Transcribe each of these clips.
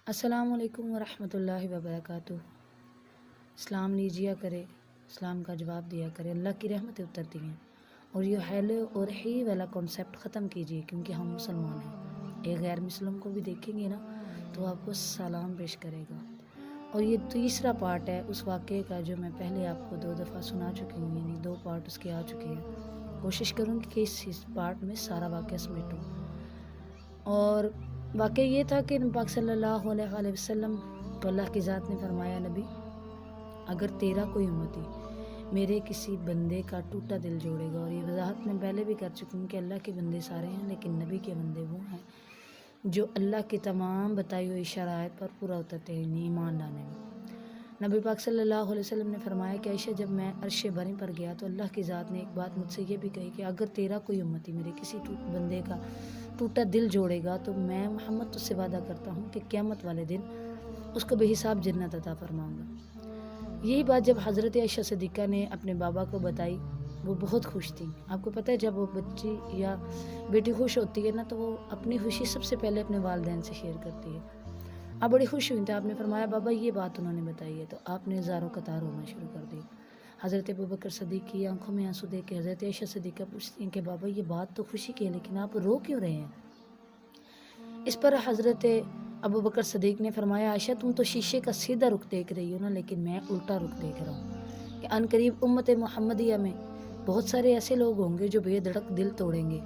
السلام علیکم ورحمۃ اللہ وبرکاتہ۔ اسلام لیجیا کرے، اسلام کا جواب دیا کرے، اللہ کی رحمتیں اترتی ہیں، اور یہ ہیلو اور ہی والا کانسیپٹ ختم کیجیے، کیونکہ ہم مسلمان ہیں۔ ایک غیر مسلم کو بھی دیکھیں گے نا تو آپ کو سلام پیش کرے گا۔ اور یہ تیسرا پارٹ ہے اس واقعے کا جو میں پہلے آپ کو 2 دفعہ سنا چکی ہوں، یعنی 2 پارٹ اس کے آ چکے ہیں۔ کوشش کروں کہ اس پارٹ میں سارا واقعہ سمیٹوں۔ اور واقعہ یہ تھا کہ نبی پاک صلی اللہ علیہ وآلہ وسلم تو اللہ کی ذات نے فرمایا، نبی اگر تیرا کوئی امتی میرے کسی بندے کا ٹوٹا دل جوڑے گا، اور یہ وضاحت میں پہلے بھی کر چکی ہوں کہ اللہ کے بندے سارے ہیں، لیکن نبی کے بندے وہ ہیں جو اللہ کی تمام بتائی ہوئی شرائط پر پورا اترتے ہیں، یعنی ایمان لانے میں۔ نبی پاک صلی اللہ علیہ وسلم نے فرمایا کہ عائشہ، جب میں عرش بری پر گیا تو اللہ کی ذات نے ایک بات مجھ سے یہ بھی کہی کہ اگر تیرا کوئی امتی میرے کسی بندے کا ٹوٹا دل جوڑے گا تو میں محمد تجھ سے وعدہ کرتا ہوں کہ قیامت والے دن اس کو بے حساب جنت عطا فرماؤں گا۔ یہی بات جب حضرت عائشہ صدیقہ نے اپنے بابا کو بتائی، وہ بہت خوش تھی۔ آپ کو پتہ ہے جب وہ بچی یا بیٹی خوش ہوتی ہے نا تو وہ اپنی خوشی سب سے پہلے اپنے والدین سے شیئر کرتی ہے۔ آپ بڑی خوش ہوئی تھی، آپ نے فرمایا بابا یہ بات انہوں نے بتائی ہے، تو آپ نے زاروں قطار ہونا شروع کر دی۔ حضرت ابوبکر صدیق کی آنکھوں میں آنسو دیکھ کے حضرت عائشہ صدیقہ پوچھتی ہیں کہ بابا یہ بات تو خوشی کی ہے، لیکن آپ رو کیوں رہے ہیں؟ اس پر حضرت ابوبکر صدیق نے فرمایا، عائشہ تم تو شیشے کا سیدھا رخ دیکھ رہی ہو نا، لیکن میں الٹا رخ دیکھ رہا ہوں کہ ان قریب امت محمدیہ میں بہت سارے ایسے لوگ ہوں گے جو بے دھڑک دل توڑیں گے۔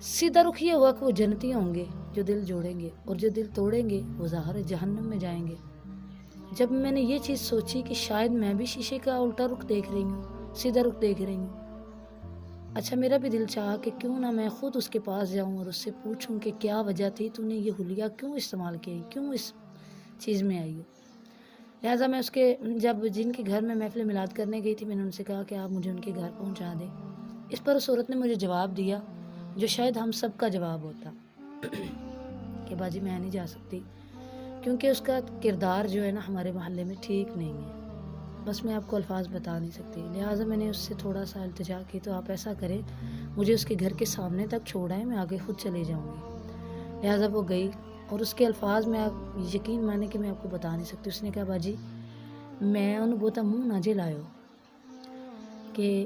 سیدھا رخ یہ ہوا کہ وہ جنتی ہوں گے جو دل جوڑیں گے، اور جو دل توڑیں گے وہ ظاہر جہنم میں جائیں گے۔ جب میں نے یہ چیز سوچی کہ شاید میں بھی شیشے کا الٹا رخ دیکھ رہی ہوں، سیدھا رخ دیکھ رہی ہوں، اچھا میرا بھی دل چاہا کہ کیوں نہ میں خود اس کے پاس جاؤں اور اس سے پوچھوں کہ کیا وجہ تھی، تو نے یہ حلیہ کیوں استعمال کیا، کیوں اس چیز میں آئی ہو۔ لہٰذا میں اس کے جب جن کے گھر میں محفل میلاد کرنے گئی تھی، میں نے ان سے کہا کہ آپ مجھے ان کے گھر پہنچا دیں۔ اس پر اس عورت نے مجھے جواب دیا جو شاید ہم سب کا جواب ہوتا کہ باجی میں نہیں جا سکتی، کیونکہ اس کا کردار جو ہے نا ہمارے محلے میں ٹھیک نہیں ہے، بس میں آپ کو الفاظ بتا نہیں سکتی۔ لہٰذا میں نے اس سے تھوڑا سا التجا کی، تو آپ ایسا کریں مجھے اس کے گھر کے سامنے تک چھوڑائیں، میں آگے خود چلے جاؤں گی۔ لہٰذا وہ گئی، اور اس کے الفاظ میں آپ یقین مانیں کہ میں آپ کو بتا نہیں سکتی۔ اس نے کہا باجی میں انہوں بہتا منہ نہ جے لائیو کہ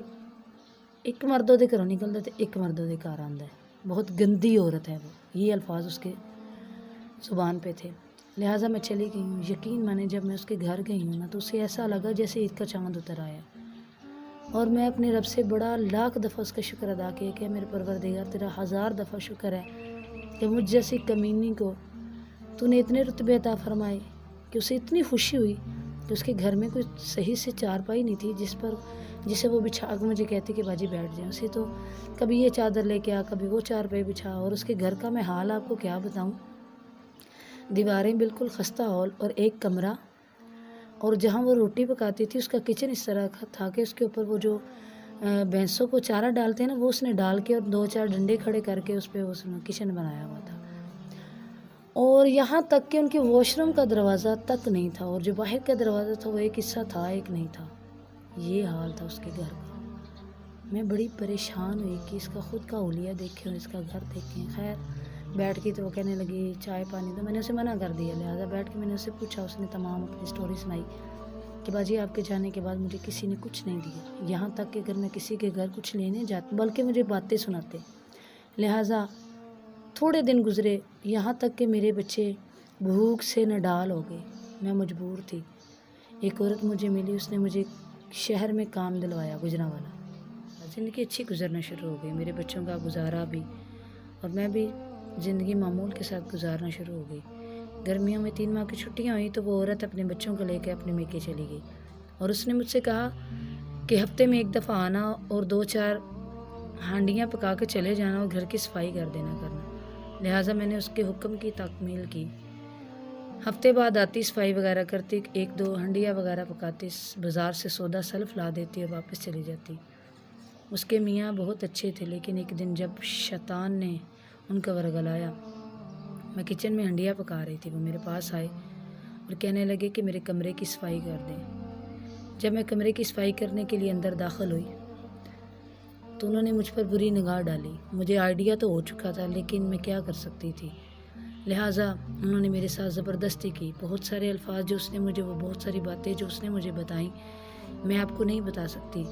ایک مردوں دے گھروں نکلتا تو ایک مردوں دے گھر آندا ہے، بہت گندی عورت ہے وہ، یہ الفاظ اس کے زبان پہ تھے۔ لہٰذا میں چلی گئی ہوں، یقین مانے جب میں اس کے گھر گئی ہوں نا تو اسے ایسا لگا جیسے عید کا چاند اتر آیا، اور میں اپنے رب سے بڑا لاکھ دفعہ اس کا شکر ادا کیا کہ میرے پروردگار تیرا 1000 دفعہ شکر ہے کہ مجھ جیسی کمینی کو تو نے اتنے رتبے عطا فرمائے کہ اسے اتنی خوشی ہوئی کہ اس کے گھر میں کوئی صحیح سے چارپائی نہیں تھی جسے وہ بچھا کے مجھے کہتی کہ باجی بیٹھ جائیں۔ اسے تو کبھی یہ چادر لے کے آ، کبھی وہ چارپائی بچھا، اور اس کے گھر کا میں حال آپ کو کیا بتاؤں، دیواریں بالکل خستہ ہال، اور ایک کمرہ، اور جہاں وہ روٹی پکاتی تھی اس کا کچن اس طرح کا تھا کہ اس کے اوپر وہ جو بھینسوں کو چارہ ڈالتے ہیں نا وہ اس نے ڈال کے، اور 2-4 ڈنڈے کھڑے کر کے اس پہ اس نے کچن بنایا ہوا تھا، اور یہاں تک کہ ان کے واش روم کا دروازہ تک نہیں تھا، اور جو باہر کا دروازہ تھا وہ ایک حصہ تھا ایک نہیں تھا۔ یہ حال تھا اس کے گھر کا۔ میں بڑی پریشان ہوئی کہ اس کا خود کا حلیہ دیکھیں اور اس کا گھر دیکھیں۔ خیر بیٹھ کے تو وہ کہنے لگی چائے پانی، تو میں نے اسے منع کر دیا۔ لہٰذا بیٹھ کے میں نے اسے پوچھا، اس نے تمام اپنی سٹوری سنائی کہ باجی آپ کے جانے کے بعد مجھے کسی نے کچھ نہیں دیا، یہاں تک کہ اگر میں کسی کے گھر کچھ لینے جاتی بلکہ مجھے باتیں سناتے۔ لہٰذا تھوڑے دن گزرے، یہاں تک کہ میرے بچے بھوک سے نڈال ہو گئے، میں مجبور تھی۔ ایک عورت مجھے ملی، اس نے مجھے شہر میں کام دلوایا، گجرانوالہ۔ زندگی اچھی گزرنا شروع ہو گئی، میرے بچوں کا گزارا بھی، اور میں بھی زندگی معمول کے ساتھ گزارنا شروع ہو گئی۔ گرمیوں میں 3 ماہ کی چھٹیاں ہوئی تو وہ عورت اپنے بچوں کو لے کے اپنے میکے چلی گئی، اور اس نے مجھ سے کہا کہ ہفتے میں 1 دفعہ آنا اور 2-4 ہانڈیاں پکا کے چلے جانا اور گھر کی صفائی کر دینا کرنا۔ لہٰذا میں نے اس کے حکم کی تکمیل کی۔ ہفتے بعد آتی، صفائی وغیرہ کرتی، 1-2 ہنڈیاں وغیرہ پکاتی، بازار سے سودا سلف لا دیتی اور واپس چلی جاتی۔ اس کے میاں بہت اچھے تھے، لیکن ایک دن جب شیطان نے ان کا ورگلایا، میں کچن میں ہنڈیاں پکا رہی تھی، وہ میرے پاس آئے اور کہنے لگے کہ میرے کمرے کی صفائی کر دیں۔ جب میں کمرے کی صفائی کرنے کے لیے اندر داخل ہوئی تو انہوں نے مجھ پر بری نگاہ ڈالی۔ مجھے آئیڈیا تو ہو چکا تھا، لیکن میں کیا کر سکتی تھی۔ لہٰذا انہوں نے میرے ساتھ زبردستی کی. بہت سارے الفاظ جو اس نے مجھے، وہ بہت ساری باتیں جو اس نے مجھے بتائیں میں آپ کو نہیں بتا سکتی.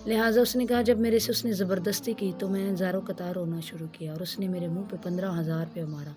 لہٰذا اس نے کہا جب میرے سے اس نے زبردستی کی تو میں نے زاروں قطار رونا شروع کیا، اور اس نے میرے منہ پہ 15,000 روپے مارا.